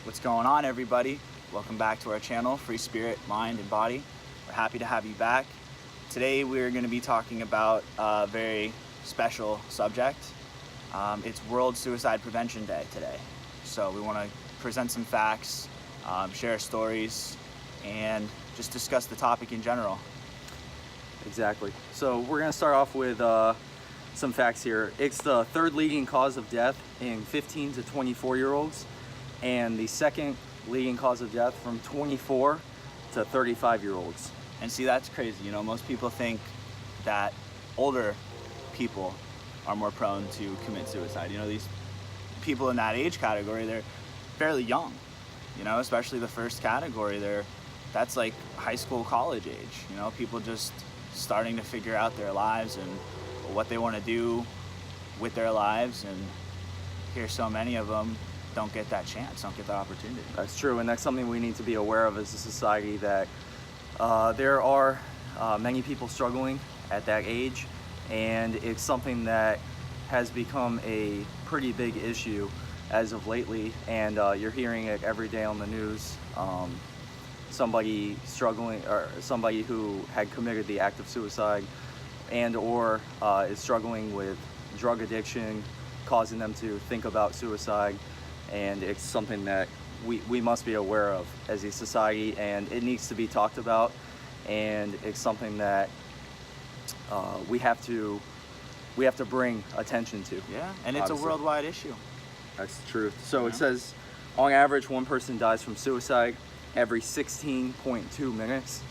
What's going on, everybody? Welcome back to our channel, Free Spirit, Mind, and Body. We're happy to have you back. Today we're going to be talking about a very special subject. It's World Suicide Prevention Day today. So we want to present some facts, share stories, and just discuss the topic in general. Exactly. So we're going to start off with some facts here. It's the third leading cause of death in 15 to 24-year-olds, and the second leading cause of death from 24 to 35-year-olds. And see, that's crazy. You know, most people think that older people are more prone to commit suicide. You know, these people in that age category, they're fairly young. You know, especially the first category, that's like high school, college age. You know, people just starting to figure out their lives and what they want to do with their lives, and here so many of them don't get that chance, don't get that opportunity. That's true, and that's something we need to be aware of as a society, that there are many people struggling at that age, and it's something that has become a pretty big issue as of lately, and you're hearing it every day on the news. Somebody struggling, or somebody who had committed the act of suicide and or is struggling with drug addiction, causing them to think about suicide. And it's something that we must be aware of as a society, and it needs to be talked about, and it's something that we have to bring attention to. Yeah, and it's obviously a worldwide issue. That's the truth. So Yeah. It says, on average, one person dies from suicide every 16.2 minutes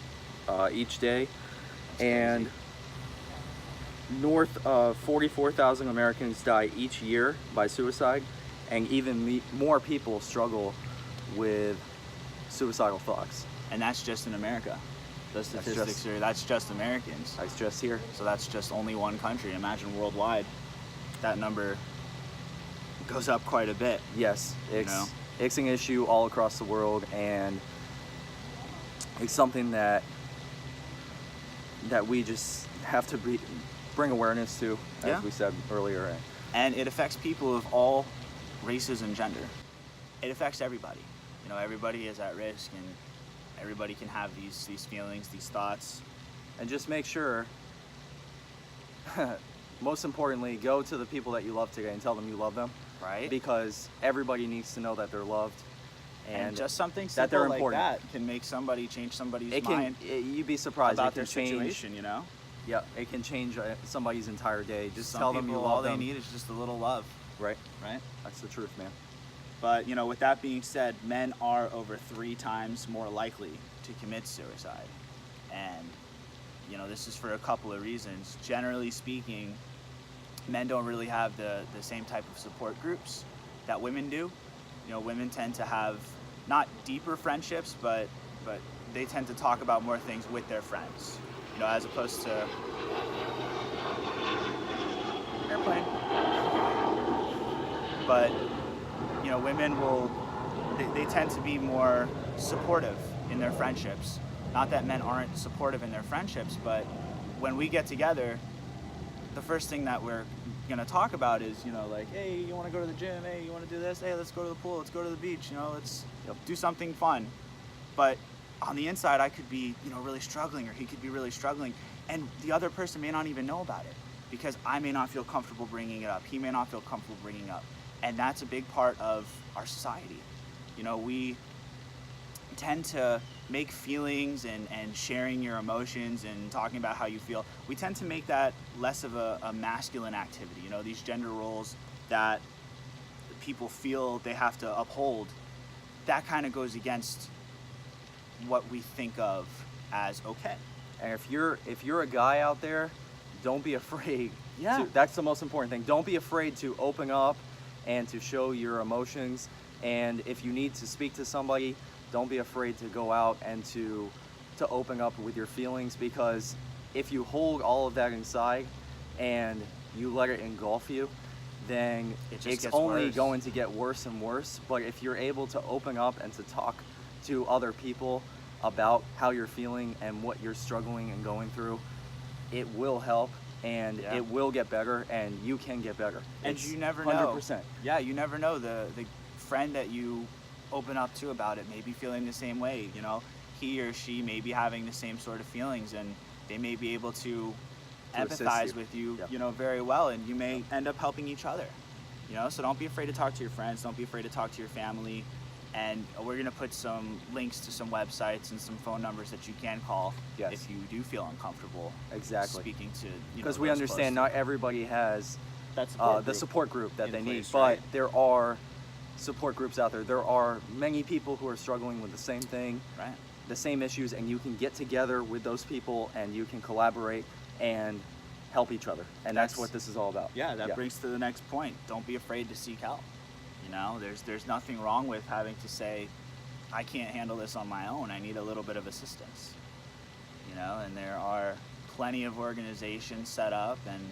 each day, and north of 44,000 Americans die each year by suicide, and even more people struggle with suicidal thoughts. And that's just in America. The statistics that's just Americans. That's just here. So that's just only one country. Imagine worldwide, that number goes up quite a bit. Yes, know? It's an issue all across the world, and it's something that we just have to bring awareness to, as Yeah. we said earlier. And it affects people of all races and gender. It affects everybody. You know, everybody is at risk, and everybody can have these feelings, these thoughts. And just make sure, most importantly, go to the people that you love today and tell them you love them. Right? Because everybody needs to know that they're loved, And just something that they're simple like important. that can make somebody change somebody's mind you'd be surprised about it their can change. situation, you know? Yeah, it can change somebody's entire day. Just Some tell them people, you love all them. they need is just a little love, Right, right? that's the truth, man. But, you know, with that being said, men are over 3 times more likely to commit suicide. And, you know, this is for a couple of reasons. Generally speaking, men don't really have the same type of support groups that women do. You know, women tend to have not deeper friendships, but they tend to talk about more things with their friends. You know, as opposed to airplane. But, you know, women they tend to be more supportive in their friendships. Not that men aren't supportive in their friendships, but when we get together, the first thing that we're gonna talk about is, you know, like, hey, you wanna go to the gym? Hey, you wanna do this? Hey, let's go to the pool, let's go to the beach, you know, let's do something fun. But on the inside, I could be, you know, really struggling, or he could be really struggling, and the other person may not even know about it, because I may not feel comfortable bringing it up. He may not feel comfortable bringing it up. And that's a big part of our society. You know, we tend to make feelings and sharing your emotions and talking about how you feel, we tend to make that less of a masculine activity. You know, these gender roles that people feel they have to uphold, that kind of goes against what we think of as okay. And if you're a guy out there, don't be afraid. Yeah. That's the most important thing. Don't be afraid to open up and to show your emotions. And if you need to speak to somebody, don't be afraid to go out and to open up with your feelings, because if you hold all of that inside and you let it engulf you, then it's only worse. going to get worse and worse. But if you're able to open up and to talk to other people about how you're feeling and what you're struggling and going through, it will help, and it will get better, and you can get better. And It's you never 100%. know. Yeah, you never know. The friend that you open up to about it, maybe feeling the same way. You know, he or she may be having the same sort of feelings, and they may be able to assist empathize you. with you, Yeah. you know, very well, and you may end up helping each other. You know, so don't be afraid to talk to your friends. Don't be afraid to talk to your family. And we're gonna put some links to some websites and some phone numbers that you can call Yes. if you do feel uncomfortable Exactly. speaking to. Because we understand not everybody has that's the support group that in they need, place, but right? there are support groups out there. There are many people who are struggling with the same thing, Right. the same issues, and you can get together with those people and you can collaborate and help each other. And that's what this is all about. Yeah, that brings to the next point. Don't be afraid to seek help. You know, there's nothing wrong with having to say, I can't handle this on my own. I need a little bit of assistance. You know, and there are plenty of organizations set up and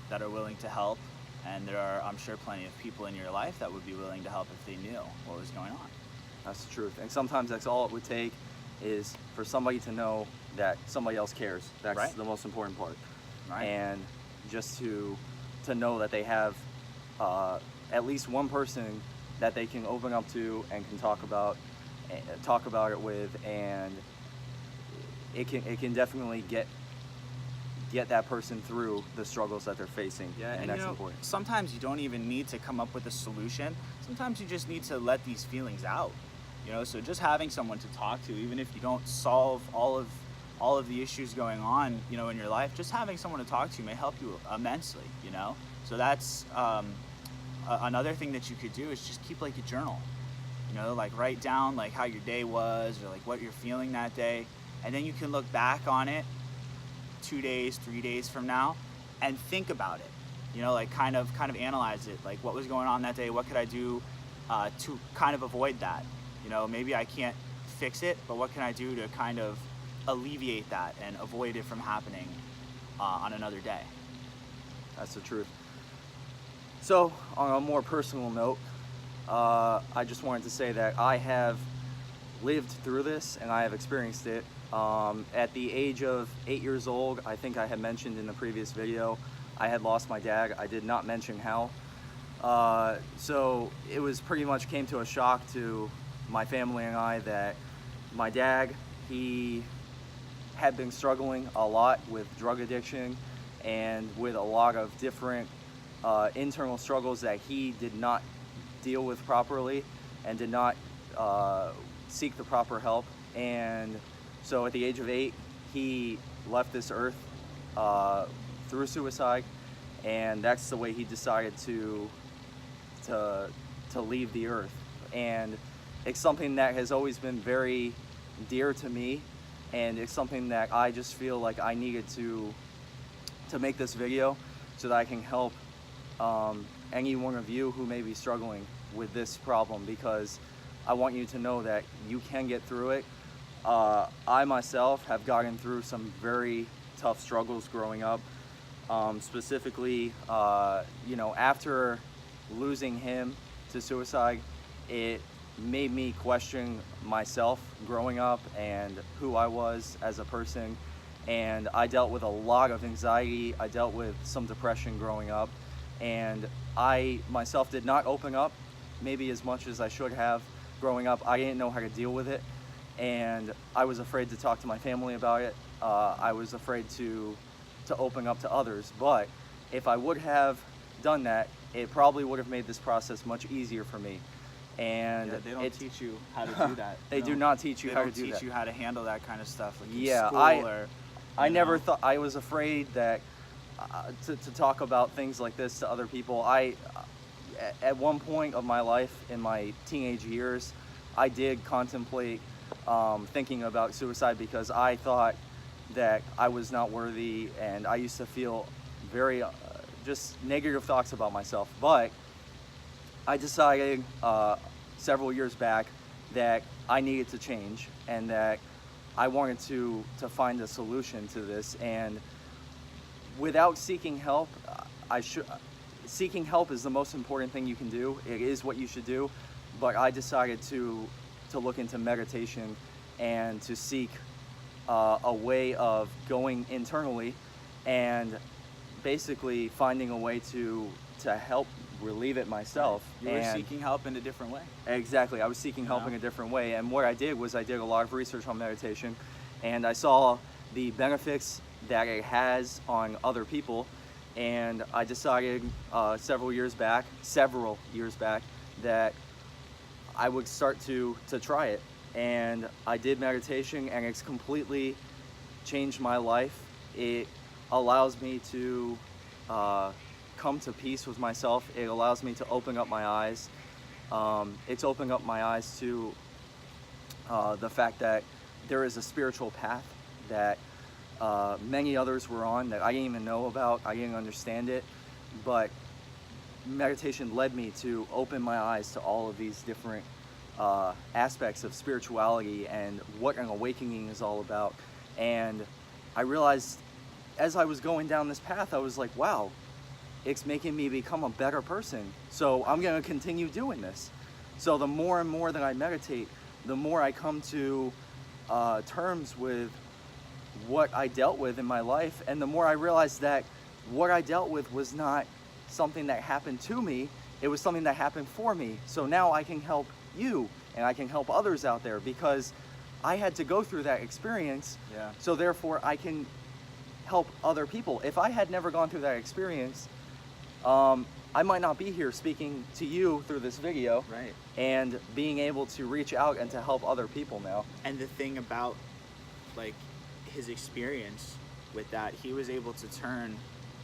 that are willing to help. And there are, I'm sure, plenty of people in your life that would be willing to help if they knew what was going on. That's the truth. And sometimes that's all it would take, is for somebody to know that somebody else cares. That's Right. the most important part. Right. And just to know that they have at least one person that they can open up to and can talk about it with, and it can definitely get that person through the struggles that they're facing. Yeah, and that's you know, important. sometimes you don't even need to come up with a solution. Sometimes you just need to let these feelings out. You know, so just having someone to talk to, even if you don't solve all of the issues going on, you know, in your life, just having someone to talk to may help you immensely. You know, so that's another thing that you could do is just keep like a journal. You know, like write down like how your day was or like what you're feeling that day, and then you can look back on it 2 days, 3 days from now, and think about it. You know, like kind of analyze it. Like what was going on that day? What could I do to kind of avoid that? You know, maybe I can't fix it, but what can I do to kind of alleviate that and avoid it from happening on another day? That's the truth. So, on a more personal note, I just wanted to say that I have lived through this and I have experienced it. At the age of 8 years old, I think I had mentioned in the previous video, I had lost my dad. I did not mention how. So it was pretty much came to a shock to my family and I that my dad, he had been struggling a lot with drug addiction and with a lot of different internal struggles that he did not deal with properly and did not seek the proper help. And so at the age of 8, he left this earth through suicide, and that's the way he decided to leave the earth. And it's something that has always been very dear to me, and it's something that I just feel like I needed to make this video so that I can help any one of you who may be struggling with this problem, because I want you to know that you can get through it. I myself have gotten through some very tough struggles growing up. Specifically, you know, after losing him to suicide, it made me question myself growing up and who I was as a person. And I dealt with a lot of anxiety. I dealt with some depression growing up. And I myself did not open up maybe as much as I should have growing up. I didn't know how to deal with it. And I was afraid to talk to my family about it. I was afraid to open up to others. But if I would have done that, it probably would have made this process much easier for me. And Yeah, they don't teach you how to do that. They do not teach you how to do They don't that. teach you how to handle that kind of stuff, like Yeah, in school I you never know. thought, I was afraid that to talk about things like this to other people. At one point of my life in my teenage years, I did contemplate thinking about suicide because I thought that I was not worthy, and I used to feel very just negative thoughts about myself. But I decided several years back that I needed to change and that I wanted to find a solution to this. And without seeking help, seeking help is the most important thing you can do. It is what you should do. But I decided to look into meditation and to seek a way of going internally and basically finding a way to help relieve it myself. You were And seeking help in a different way. exactly, I was seeking help Yeah. in a different way. And what I did was I did a lot of research on meditation, and I saw the benefits that it has on other people. And I decided several years back that I would start to try it. And I did meditation, and it's completely changed my life. It allows me to come to peace with myself. It allows me to open up my eyes. It's opened up my eyes to the fact that there is a spiritual path that many others were on that I didn't even know about. I didn't understand it, but meditation led me to open my eyes to all of these different aspects of spirituality and what an awakening is all about. And I realized as I was going down this path, I was like, wow, it's making me become a better person. So I'm going to continue doing this. So the more and more that I meditate, the more I come to terms with what I dealt with in my life, and the more I realized that what I dealt with was not something that happened to me, it was something that happened for me. So now I can help you, and I can help others out there, because I had to go through that experience. Yeah. So therefore I can help other people. If I had never gone through that experience, I might not be here speaking to you through this video, Right. and being able to reach out and to help other people now. And the thing about like his experience with that, he was able to turn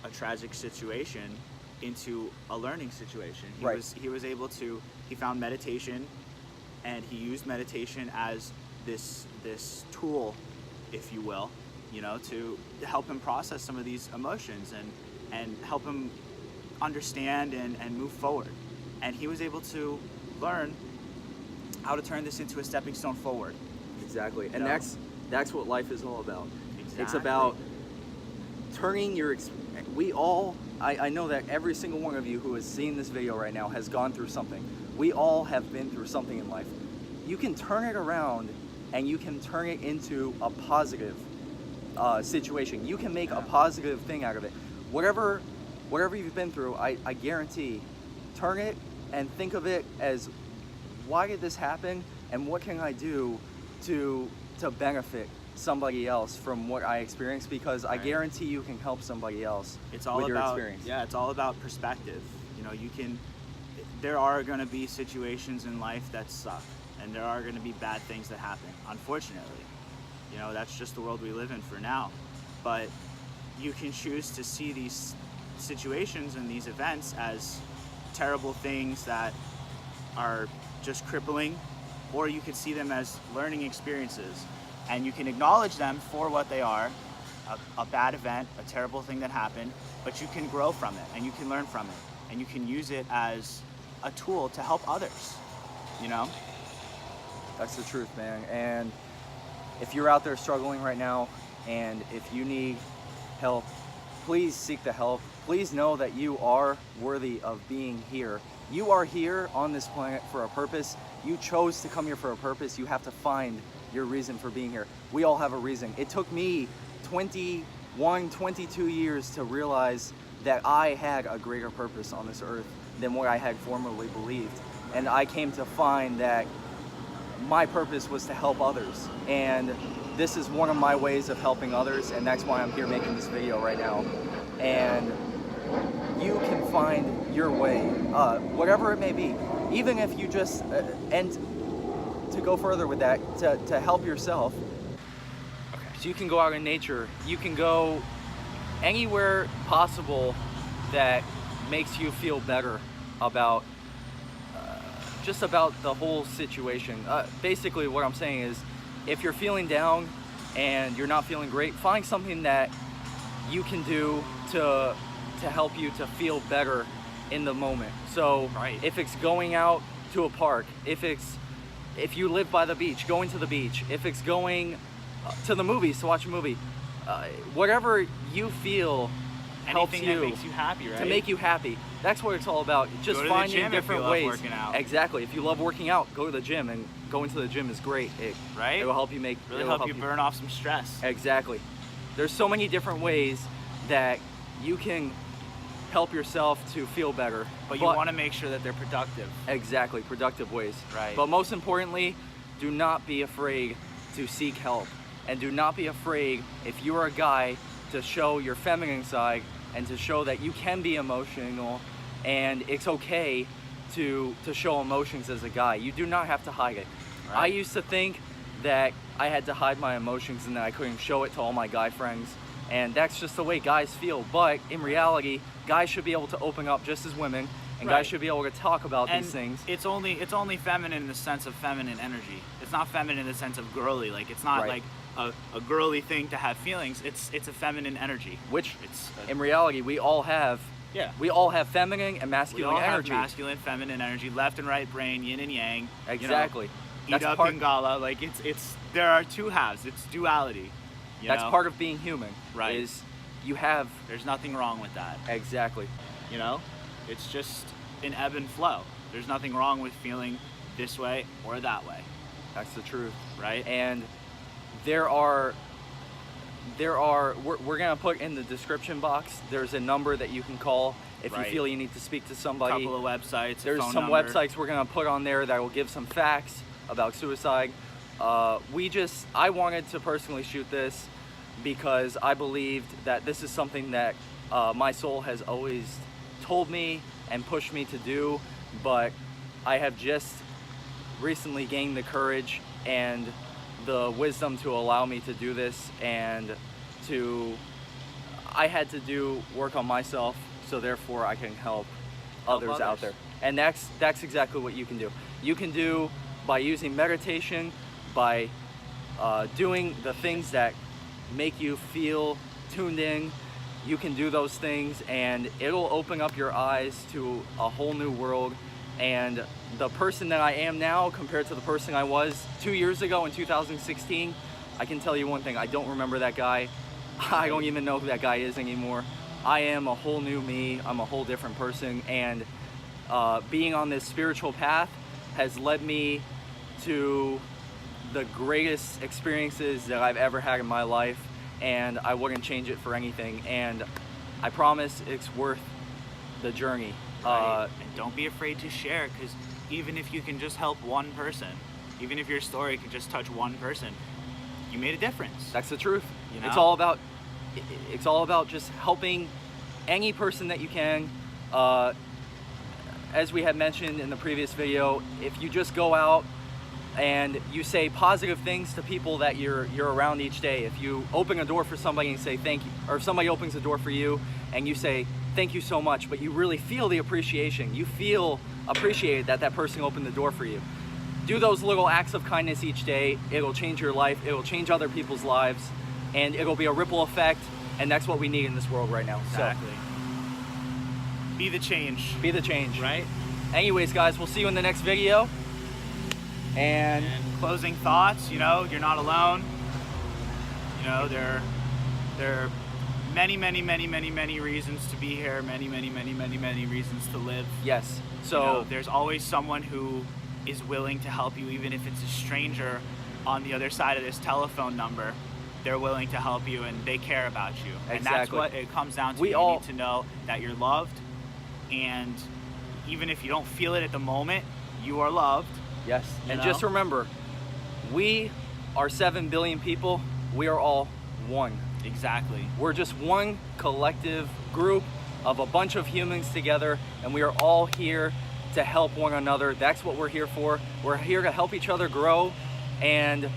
a tragic situation into a learning situation. Right. He was able to, he found meditation, and he used meditation as this tool, if you will, you know, to help him process some of these emotions and help him understand and move forward. And he was able to learn how to turn this into a stepping stone forward. Exactly. And know? that's what life is all about. It's Exactly. about turning your I know that every single one of you who has seen this video right now has gone through something. We all have been through something in life. You can turn it around, and you can turn it into a positive situation. You can make a positive thing out of it. Whatever you've been through, I guarantee, turn it and think of it as, why did this happen, and what can I do to benefit somebody else from what I experienced, because I Right. guarantee you can help somebody else It's all with your about, experience. yeah, it's all about perspective. You know, there are going to be situations in life that suck, and there are going to be bad things that happen, unfortunately. You know, that's just the world we live in for now. But you can choose to see these situations and these events as terrible things that are just crippling, or you could see them as learning experiences, and you can acknowledge them for what they are, a bad event, a terrible thing that happened, but you can grow from it, and you can learn from it, and you can use it as a tool to help others, you know? That's the truth, man. And if you're out there struggling right now, and if you need help, please seek the help. Please know that you are worthy of being here. You are here on this planet for a purpose. You chose to come here for a purpose. You have to find your reason for being here. We all have a reason. It took me 21, 22 years to realize that I had a greater purpose on this earth than what I had formerly believed. And I came to find that my purpose was to help others. And this is one of my ways of helping others, and that's why I'm here making this video right now. And you can find your way, whatever it may be. Even if you just, and to go further with that, to help yourself. Okay. So you can go out in nature, you can go anywhere possible that makes you feel better about just about the whole situation. Basically what I'm saying is, if you're feeling down and you're not feeling great, find something that you can do to help you to feel better in the moment. So Right. if it's going out to a park, if you live by the beach, going to the beach, if it's going to the movies to watch a movie, whatever you feel helps Anything that makes you happy, right? to make you happy. That's what it's all about. Just Go to the finding gym if you different love ways. working out. Exactly. If you love working out, go to the gym, and going to the gym is great. Right? It will help you make. Really it will help you burn off some stress. Exactly. There's so many different ways that you can help yourself to feel better. But you want to make sure that they're productive. Exactly, productive ways. Right. But most importantly, do not be afraid to seek help. And do not be afraid, if you are a guy, to show your feminine side and to show that you can be emotional and it's okay to show emotions as a guy. You do not have to hide it. Right. I used to think that I had to hide my emotions and that I couldn't show it to all my guy friends. And that's just the way guys feel. But in reality, guys should be able to open up just as women, and Right. guys should be able to talk about And these things. it's only feminine in the sense of feminine energy. It's not feminine in the sense of girly. Like it's not Right. like a girly thing to have feelings. It's a feminine energy. Which, It's in reality, we all have. yeah. We all have feminine and We masculine all have energy. masculine, feminine energy, left and right brain, yin and yang. Exactly. You know, That's Ida, part- Pingala. Like it's there are two halves. It's duality. You That's know? part of being human. Right. Is you have There's nothing wrong with that. exactly. You know, it's just an ebb and flow. There's nothing wrong with feeling this way or that way, That's the truth. right? And there are we're gonna put in the description box. There's a number that you can call if Right. you feel you need to speak to A somebody. couple of websites. a There's phone some number. websites we're gonna put on there that will give some facts about suicide. I wanted to personally shoot this because I believed that this is something that my soul has always told me and pushed me to do, but I have just recently gained the courage and the wisdom to allow me to do this, and I had to do work on myself, so therefore I can help others out others. there. And that's exactly what you can do. You can do by using meditation, by doing the things that make you feel tuned in. You can do those things and it'll open up your eyes to a whole new world. And the person that I am now compared to the person I was 2 years ago in 2016, I can tell you one thing, I don't remember that guy. I don't even know who that guy is anymore. I am a whole new me, I'm a whole different person, and being on this spiritual path has led me to the greatest experiences that I've ever had in my life, and I wouldn't change it for anything. And I promise it's worth the journey. Right. And don't be afraid to share, because even if you can just help one person, even if your story can just touch one person, you made a difference. That's the truth. You know? It's all about just helping any person that you can. As we had mentioned in the previous video, if you just go out and you say positive things to people that you're around each day, if you open a door for somebody and say thank you, or if somebody opens a door for you and you say thank you so much, but you really feel the appreciation, you feel appreciated that that person opened the door for you. Do those little acts of kindness each day. It'll change your life, it'll change other people's lives, and it'll be a ripple effect, and that's what we need in this world right now. Exactly. Be the change. So, be the change. Right? Anyways, guys, we'll see you in the next video. And And closing thoughts, you know, you're not alone. You know, there are many reasons to be here, many reasons to live. yes, so You know, there's always someone who is willing to help you, even if it's a stranger on the other side of this telephone number. They're willing to help you and they care about you. And that's Exactly. what it comes down to. We You all- need to know that you're loved, and even if you don't feel it at the moment, you are loved. yes. You And know? just remember, we are 7 billion people. We are all one. Exactly. We're just one collective group of a bunch of humans together, and we are all here to help one another. That's what we're here for. We're here to help each other grow, and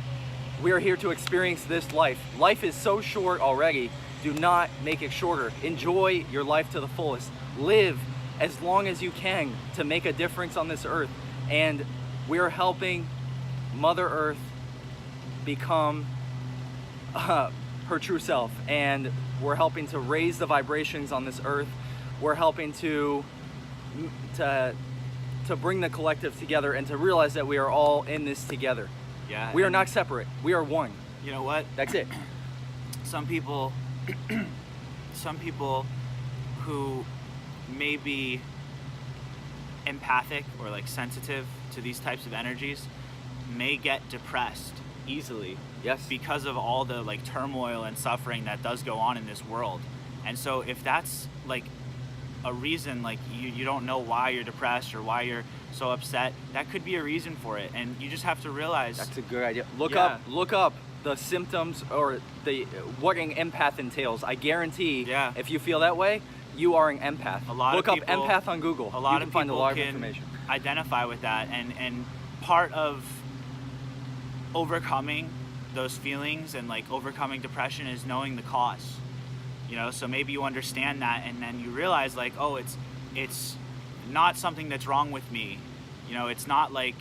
we are here to experience this life. Life is so short already. Do not make it shorter. Enjoy your life to the fullest. Live as long as you can to make a difference on this earth. And we're helping Mother Earth become her true self, and we're helping to raise the vibrations on this earth. We're helping to bring the collective together and to realize that we are all in this together. Yeah. We are and not separate. We are one. You know what? That's it. Some people who may be empathic or like sensitive to these types of energies may get depressed easily Yes. because of all the like turmoil and suffering that does go on in this world. And so if that's like a reason, like you don't know why you're depressed or why you're so upset, that could be a reason for it, and you just have to realize. That's a good idea. Look Yeah. up the symptoms or what an empath entails. I guarantee Yeah. if you feel that way, you are an empath. A lot Look of up people- empath on Google. A lot you of can people find a lot of can information. identify with that, and part of overcoming those feelings and like overcoming depression is knowing the cause. You know, so maybe you understand that, and then you realize like, oh, it's not something that's wrong with me. You know, it's not like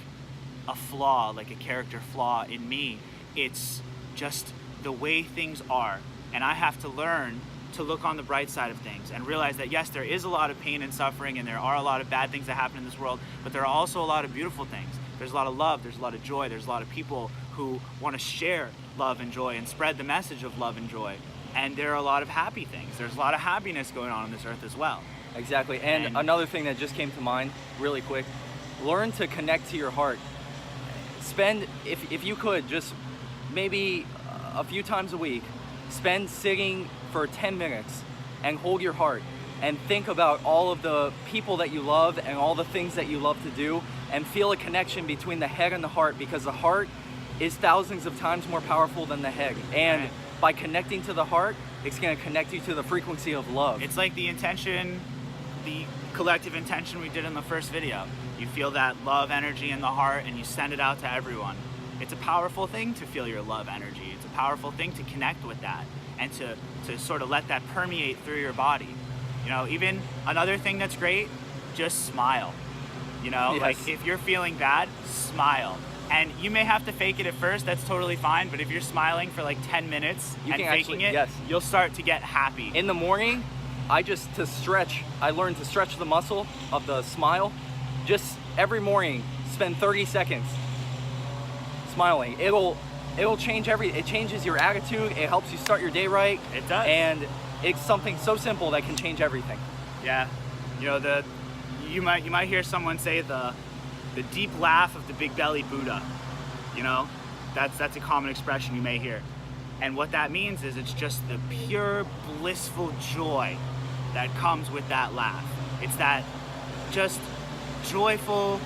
a flaw, like a character flaw in me. It's just the way things are, and I have to learn to look on the bright side of things and realize that yes, there is a lot of pain and suffering, and there are a lot of bad things that happen in this world, but there are also a lot of beautiful things. There's a lot of love, there's a lot of joy, there's a lot of people who want to share love and joy and spread the message of love and joy. And there are a lot of happy things. There's a lot of happiness going on this earth as well. Exactly. And another thing that just came to mind really quick, learn to connect to your heart. Spend, if you could, just maybe a few times a week, spend sitting for 10 minutes and hold your heart and think about all of the people that you love and all the things that you love to do, and feel a connection between the head and the heart, because the heart is thousands of times more powerful than the head. And Right. by connecting to the heart, it's going to connect you to the frequency of love. It's like the intention, the collective intention we did in the first video. You feel that love energy in the heart and you send it out to everyone. It's a powerful thing to feel your love energy. It's a powerful thing to connect with that and to sort of let that permeate through your body. You know, even another thing that's great, just smile. You know, Yes. like if you're feeling bad, smile. And you may have to fake it at first, that's totally fine, but if you're smiling for like 10 minutes You and can faking actually- it, yes. you'll start to get happy. In the morning, I learned to stretch the muscle of the smile. Just every morning, spend 30 seconds smiling. It'll change it changes your attitude, it helps you start your day right. It does. And it's something so simple that can change everything. Yeah, you know, you might hear someone say the deep laugh of the big belly Buddha. You know, that's a common expression you may hear, and what that means is it's just the pure blissful joy that comes with that laugh. It's that just joyful,